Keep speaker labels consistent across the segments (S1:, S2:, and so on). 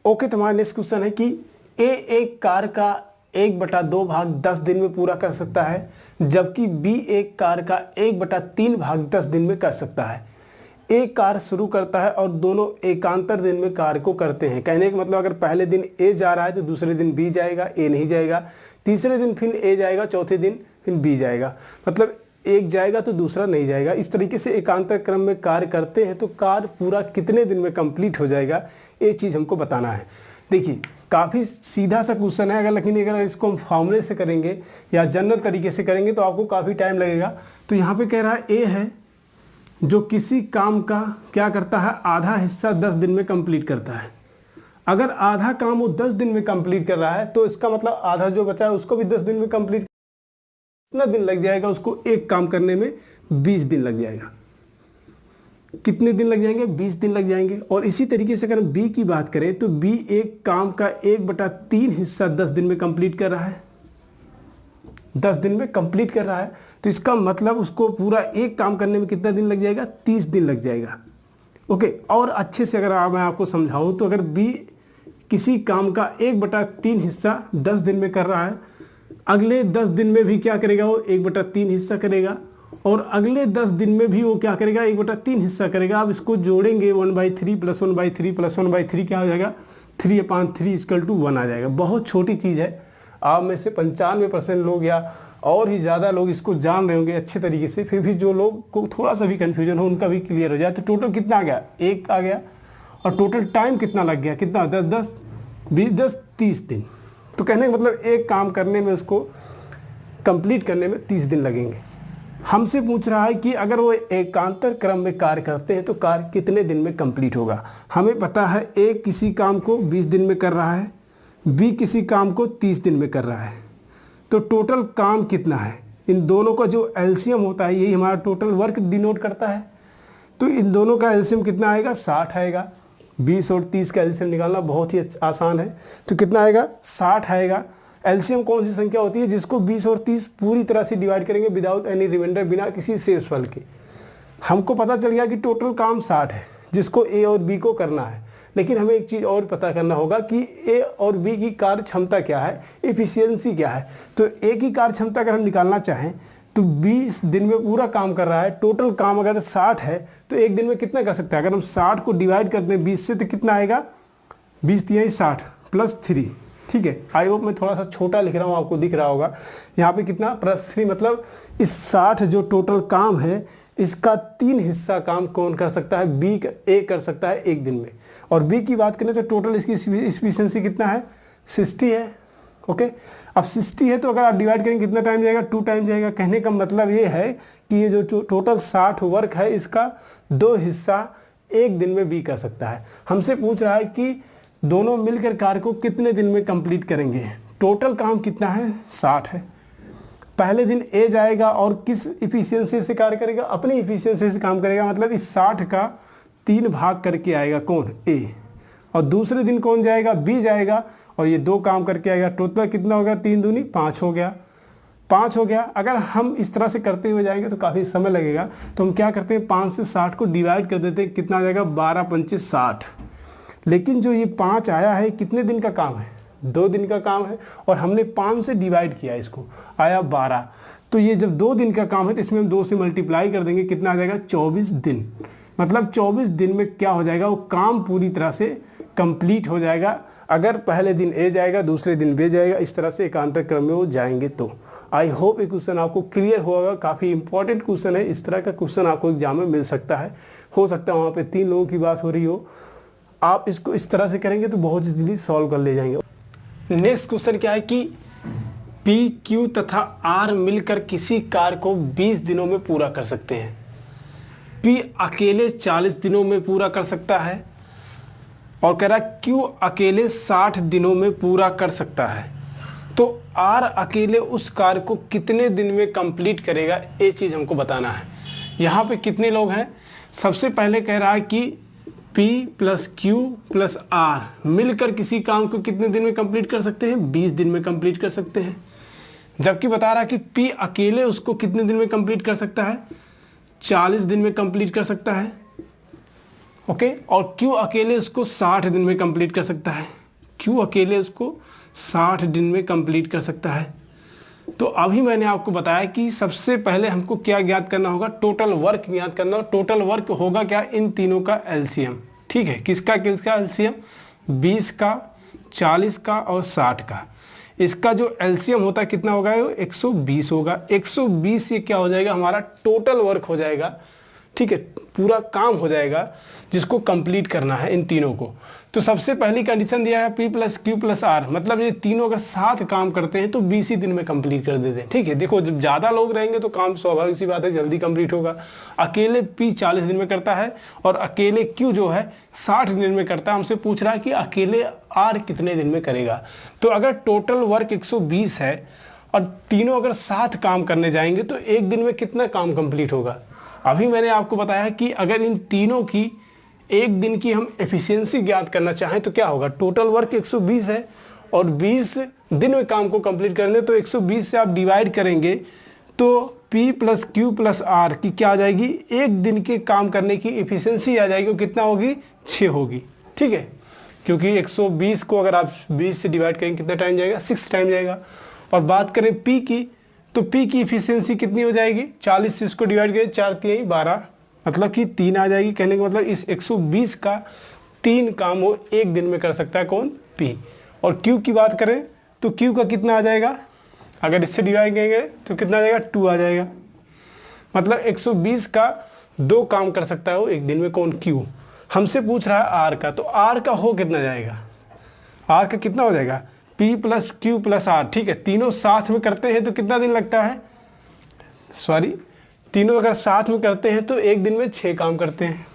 S1: Okay, तुम्हारा next question है कि ए एक कार का 1/2 भाग 10 दिन में पूरा कर सकता है, जबकि बी एक कार का 1/3 भाग 10 दिन में कर सकता है। एक कार शुरू करता है और दोनों एकांतर दिन में कार्य को करते हैं। कहने का मतलब अगर पहले दिन ए जा रहा है तो दूसरे दिन बी जाएगा, ए नहीं जाएगा, तीसरे दिन फिर ए जाएगा, चौथे दिन फिर बी जाएगा, मतलब एक जाएगा तो दूसरा नहीं जाएगा। इस तरीके से एकांतर क्रम में कार्य करते हैं तो कार्य पूरा कितने दिन में कंप्लीट हो जाएगा, ये चीज़ हमको बताना है। देखिए काफ़ी सीधा सा क्वेश्चन है, लेकिन अगर इसको हम फॉर्मूले से करेंगे या जनरल तरीके से करेंगे तो आपको काफ़ी टाइम लगेगा। तो यहाँ पे कह रहा है ए है जो किसी काम का क्या करता है, आधा हिस्सा 10 दिन में कंप्लीट करता है। अगर आधा काम वो 10 दिन में कंप्लीट कर रहा है तो इसका मतलब आधा जो बचा है उसको भी 10 दिन में कंप्लीट, कितना दिन लग जाएगा उसको एक काम करने में, 20 दिन लग जाएगा। कितने दिन लग जाएंगे, 20 दिन लग जाएंगे। और इसी तरीके से अगर हम बी की बात करें तो बी एक काम का 1/3 हिस्सा 10 दिन में कंप्लीट कर रहा है, 10 दिन में कंप्लीट कर रहा है, तो इसका मतलब उसको पूरा एक काम करने में कितना दिन लग जाएगा, 30 दिन लग जाएगा। ओके, और अच्छे से अगर मैं आपको समझाऊं तो अगर बी किसी काम का 1/3 हिस्सा 10 दिन में कर रहा है, अगले 10 दिन में भी क्या करेगा, वो 1/3 हिस्सा करेगा, और अगले 10 दिन में भी वो क्या करेगा, 1/3 हिस्सा करेगा। अब इसको जोड़ेंगे 1/3 + 1/3 + 1/3 क्या हो जाएगा, 3/3 = 1 आ जाएगा। बहुत छोटी चीज़ है, आप में से 95% लोग या और ही ज़्यादा लोग इसको जान रहे होंगे अच्छे तरीके से, फिर भी जो लोग को थोड़ा सा भी कन्फ्यूजन हो उनका भी क्लियर हो जाए। तो टोटल कितना आ गया, 1 आ गया, और टोटल टाइम कितना लग गया, कितना, 10 20 10 30 दिन। तो कहने का मतलब एक काम करने में उसको कंप्लीट करने में 30 दिन लगेंगे। हमसे पूछ रहा है कि अगर वो एकांतर क्रम में कार्य करते हैं तो कार्य कितने दिन में कंप्लीट होगा। हमें पता है ए किसी काम को 20 दिन में कर रहा है, बी किसी काम को 30 दिन में कर रहा है, तो टोटल काम कितना है, इन दोनों का जो एलसीएम होता है यही हमारा टोटल वर्क डिनोट करता है। तो इन दोनों का एलसीएम कितना आएगा, 60 आएगा। 20 और 30 का एलसीएम निकालना बहुत ही आसान है, तो कितना आएगा, 60 आएगा। एलसीएम कौन सी संख्या होती है, जिसको 20 और 30 पूरी तरह से डिवाइड करेंगे विदाउट एनी रिमाइंडर, बिना किसी शेषफल के। हमको पता चल गया कि टोटल काम 60 है जिसको ए और बी को करना है, लेकिन हमें एक चीज़ और पता करना होगा कि ए और बी की कार्य क्षमता क्या है, एफिशिएंसी क्या है। तो ए की कार्य क्षमता अगर हम निकालना चाहें तो 20 दिन में पूरा काम कर रहा है, टोटल काम अगर 60 है तो एक दिन में कितना कर सकता है। अगर हम 60 को डिवाइड करते हैं 20 से तो कितना आएगा, 20 × 60 + 3, ठीक है। आई होप मैं थोड़ा सा छोटा लिख रहा हूँ, आपको दिख रहा होगा यहाँ पे कितना, +3, मतलब इस 60 जो टोटल काम है इसका 3 हिस्सा काम कौन कर सकता है, बी ए कर सकता है एक दिन में। और बी की बात करें तो टोटल इसकी एफिशिएंसी कितना है, 60 है। ओके, अब 60 है तो अगर आप डिवाइड करेंगे कितना टाइम जाएगा, 2 टाइम जाएगा। कहने का मतलब ये है कि ये जो टोटल 60 वर्क है इसका 2 हिस्सा एक दिन में बी कर सकता है। हमसे पूछ रहा है कि दोनों मिलकर कार्य को कितने दिन में कंप्लीट करेंगे। टोटल काम कितना है, 60 है। पहले दिन ए जाएगा और किस इफिशियंसी से कार्य करेगा, अपनी इफिशियंसी से काम करेगा, मतलब इस 60 का 3 भाग करके आएगा कौन, ए। और दूसरे दिन कौन जाएगा, बी जाएगा, और ये 2 काम करके आएगा। टोटल कितना हो गया, 3 दूनी 5 हो गया, 5 हो गया। अगर हम इस तरह से करते हुए जाएंगे तो काफ़ी समय लगेगा, तो हम क्या करते हैं, 5 से 60 को डिवाइड कर देते हैं, कितना आ जाएगा, 12 × 5 = 60। लेकिन जो ये 5 आया है कितने दिन का काम है, 2 दिन का काम है, और हमने 5 से डिवाइड किया, इसको आया 12। तो ये जब 2 दिन का काम है तो इसमें हम 2 से मल्टीप्लाई कर देंगे, कितना आ जाएगा, 24 दिन। मतलब 24 दिन में क्या हो जाएगा, वो काम पूरी तरह से कंप्लीट हो जाएगा। अगर पहले दिन ए जाएगा, दूसरे दिन बी जाएगा, इस तरह से एकांतर क्रम में वो जाएंगे। तो आई होप ये क्वेश्चन आपको क्लियर होगा। काफ़ी इंपॉर्टेंट क्वेश्चन है, इस तरह का क्वेश्चन आपको एग्जाम में मिल सकता है। हो सकता है वहाँ पे 3 लोगों की बात हो रही हो, आप इसको इस तरह से करेंगे तो बहुत जल्दी सॉल्व कर ले जाएंगे। नेक्स्ट क्वेश्चन क्या है कि पी, क्यू तथा आर मिलकर किसी कार्य को 20 दिनों में पूरा कर सकते हैं। पी अकेले 40 दिनों में पूरा कर सकता है, और कह रहा है क्यू अकेले 60 दिनों में पूरा कर सकता है। तो आर अकेले उस कार्य को कितने दिन में कंप्लीट करेगा, ये चीज़ हमको बताना है। यहाँ पे कितने लोग हैं, सबसे पहले कह रहा है कि P + Q + R मिलकर किसी काम को कितने दिन में कंप्लीट कर सकते हैं, 20 दिन में कंप्लीट कर सकते हैं। जबकि बता रहा है कि P अकेले उसको कितने दिन में कंप्लीट कर सकता है, 40 दिन में कंप्लीट कर सकता है। ओके। और क्यू अकेले उसको 60 दिन में कंप्लीट कर सकता है, क्यू अकेले उसको 60 दिन में कंप्लीट कर सकता है। तो अभी मैंने आपको बताया कि सबसे पहले हमको क्या ज्ञात करना होगा, टोटल वर्क ज्ञात करना होगा। टोटल वर्क होगा क्या, इन तीनों का एलसीएम, ठीक है। किसका किसका एलसीएम, 20 का, 40 का और 60 का। इसका जो एलसीएम होता है कितना होगा, 120 होगा। 120 से क्या हो जाएगा, हमारा टोटल वर्क हो जाएगा, ठीक है, पूरा काम हो जाएगा जिसको कंप्लीट करना है इन तीनों को। तो सबसे पहली कंडीशन दिया है P + Q + R, मतलब ये तीनों का साथ काम करते हैं तो 20 ही दिन में कंप्लीट कर देते हैं, ठीक है। देखो जब ज़्यादा लोग रहेंगे तो काम स्वाभाविक सी बात है जल्दी कंप्लीट होगा। अकेले P 40 दिन में करता है और अकेले Q जो है 60 दिन में करता है। हमसे पूछ रहा है कि अकेले R कितने दिन में करेगा। तो अगर टोटल वर्क 120 है और तीनों अगर साथ काम करने जाएंगे तो एक दिन में कितना काम कंप्लीट होगा। अभी मैंने आपको बताया कि अगर इन तीनों की एक दिन की हम एफिशिएंसी ज्ञात करना चाहें तो क्या होगा, टोटल वर्क 120 है और 20 दिन में काम को कंप्लीट करने, तो 120 से आप डिवाइड करेंगे तो P + Q + R की क्या आ जाएगी, एक दिन के काम करने की एफिशिएंसी आ जाएगी। वो कितना होगी, 6 होगी, ठीक है। क्योंकि 120 को अगर आप 20 से डिवाइड करेंगे कितना टाइम जाएगा, 6 टाइम जाएगा। और बात करें P की, तो P की एफिशिएंसी कितनी हो जाएगी, 40 से इसको डिवाइड करें, 4 × 3 = 12, मतलब कि 3 आ जाएगी। कहने का मतलब इस 120 का 3 काम वो एक दिन में कर सकता है, कौन, P। और Q की बात करें तो Q का कितना आ जाएगा, अगर इससे डिवाइड करेंगे तो कितना आ जाएगा, 2 आ जाएगा। मतलब 120 का 2 काम कर सकता है वो एक दिन में, कौन, Q। हमसे पूछ रहा है R का, तो R का हो कितना जाएगा, R का कितना हो जाएगा, P + Q + R, ठीक है। तीनों साथ में करते हैं तो कितना दिन लगता है, सॉरी, तीनों अगर साथ में करते हैं तो एक दिन में 6 काम करते हैं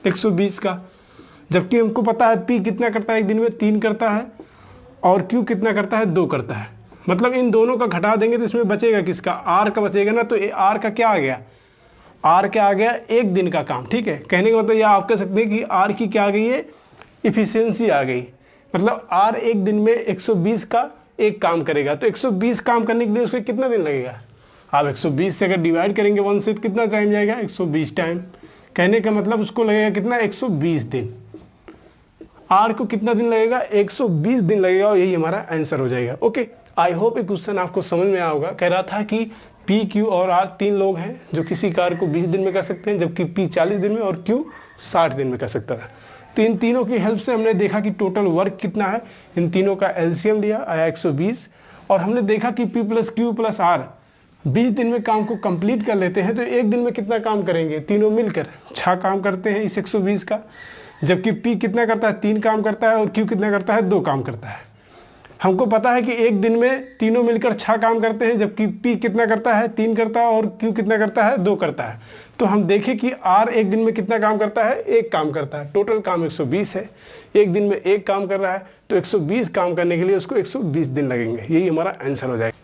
S1: 120 का। जबकि हमको पता है P कितना करता है एक दिन में, 3 करता है और Q कितना करता है, 2 करता है। मतलब इन दोनों का घटा देंगे तो इसमें बचेगा किसका, R का बचेगा ना। तो R का क्या आ गया, R क्या आ गया, एक दिन का काम, ठीक है। कहने का मतलब यह आप कह सकते हैं कि R की क्या आ गई है, इफिशियंसी आ गई। मतलब R एक दिन में 120 का एक काम करेगा। तो 120 काम करने के लिए उसको कितना दिन लगेगा, आप 120 से अगर डिवाइड करेंगे 1 से, कितना टाइम जाएगा, 120 टाइम। कहने का मतलब उसको लगेगा कितना, 120 दिन। R को कितना दिन लगेगा, 120 दिन लगेगा और यही हमारा आंसर हो जाएगा। ओके, आई होप ये क्वेश्चन आपको समझ में आया होगा। कह रहा था कि P, Q और R 3 लोग हैं जो किसी कार्य को 20 दिन में कर सकते हैं, जबकि P 40 दिन में और Q 60 दिन में कर सकता है। तो इन तीनों की हेल्प से हमने देखा कि टोटल वर्क कितना है। इन तीनों का एलसीएम लिया, आया 120, और हमने देखा कि P + Q + R 20 दिन में काम को कंप्लीट कर लेते हैं तो एक दिन में कितना काम करेंगे, तीनों मिलकर 6 काम करते हैं इस 120 का। जबकि P कितना करता है, 3 काम करता है और Q कितना करता है, 2 काम करता है। हमको पता है कि एक दिन में तीनों मिलकर 6 काम करते हैं, जबकि P कितना करता है, 3 करता है और Q कितना करता है, 2 करता है। तो हम देखें कि R एक दिन में कितना काम करता है, 1 काम करता है। टोटल काम 120 है, एक दिन में 1 काम कर रहा है, तो 120 काम करने के लिए उसको 120 दिन लगेंगे। यही हमारा आंसर हो जाएगा।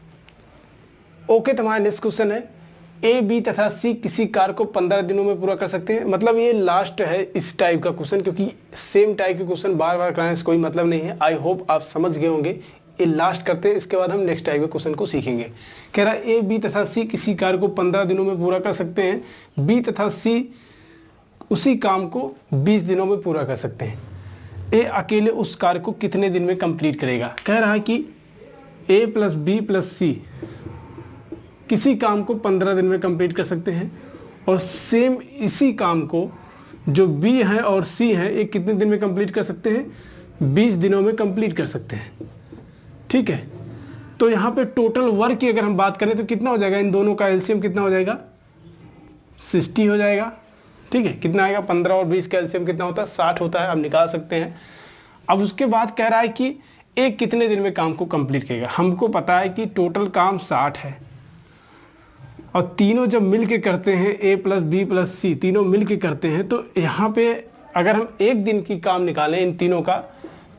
S1: ओके, तो हमारा नेक्स्ट क्वेश्चन है, A, B तथा C किसी कार्य को 15 दिनों में पूरा कर सकते हैं। मतलब ये लास्ट है इस टाइप का क्वेश्चन, क्योंकि सेम टाइप के क्वेश्चन बार बार कराने से कोई मतलब नहीं है। आई होप आप समझ गए होंगे। ये लास्ट करते हैं, इसके बाद हम नेक्स्ट टाइप के क्वेश्चन को सीखेंगे। कह रहा है A, B तथा C किसी कार्य को 15 दिनों में पूरा कर सकते हैं। B तथा C उसी काम को 20 दिनों में पूरा कर सकते हैं। A अकेले उस कार्य को कितने दिन में कंप्लीट करेगा। कह रहा है कि A + B + C किसी काम को 15 दिन में कंप्लीट कर सकते हैं, और सेम इसी काम को जो B है और C है ये कितने दिन में कंप्लीट कर सकते हैं, 20 दिनों में कंप्लीट कर सकते हैं। ठीक है, तो यहाँ पे टोटल वर्क की अगर हम बात करें तो कितना हो जाएगा, इन दोनों का एलसीएम कितना हो जाएगा, 60 हो जाएगा। ठीक है, कितना आएगा, 15 और 20 का एलसीएम कितना होता है, 60 होता है। आप निकाल सकते हैं। अब उसके बाद कह रहा है कि एक कितने दिन में काम को कंप्लीट करेगा। हमको पता है कि टोटल काम 60 है, और तीनों जब मिल के करते हैं, A + B + C तीनों मिल के करते हैं, तो यहाँ पे अगर हम एक दिन की काम निकालें इन तीनों का,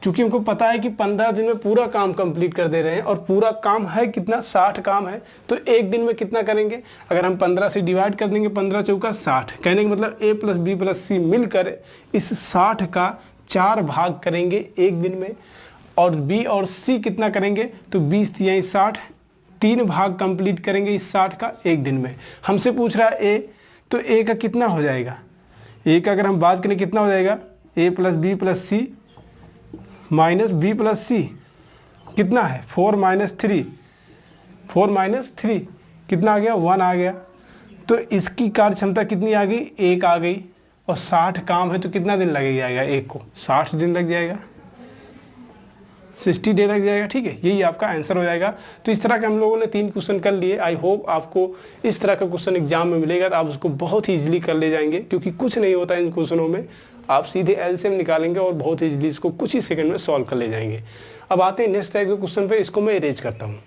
S1: चूंकि हमको पता है कि 15 दिन में पूरा काम कंप्लीट कर दे रहे हैं, और पूरा काम है कितना, 60 काम है, तो एक दिन में कितना करेंगे। अगर हम 15 से डिवाइड कर देंगे, 15 चौका 60, कहने का मतलब A + B + C मिलकर इस 60 का 4 भाग करेंगे एक दिन में, और B और C कितना करेंगे, तो 20 × 60 3 भाग कंप्लीट करेंगे इस 60 का एक दिन में। हमसे पूछ रहा है A, तो A का कितना हो जाएगा, ए का अगर हम बात करें कितना हो जाएगा, ए प्लस बी प्लस सी माइनस बी प्लस सी कितना है 4 माइनस 3, 4 माइनस 3 कितना आ गया 1 आ गया। तो इसकी कार्य क्षमता कितनी आ गई 1 आ गई, और 60 काम है तो कितना दिन लगेगा आएगा एक को 60 दिन लग जाएगा, 60 डे लग जाएगा। ठीक है, यही आपका आंसर हो जाएगा। तो इस तरह के हम लोगों ने 3 क्वेश्चन कर लिए। आई होप आपको इस तरह का क्वेश्चन एग्जाम में मिलेगा तो आप उसको बहुत ही ईजिली कर ले जाएंगे, क्योंकि कुछ नहीं होता इन क्वेश्चनों में, आप सीधे एलसीएम निकालेंगे और बहुत ईजिली इसको कुछ ही सेकंड में सॉल्व कर ले जाएंगे। अब आते हैं नेक्स्ट टाइप के क्वेश्चन पे, इसको मैं इरेज करता हूँ।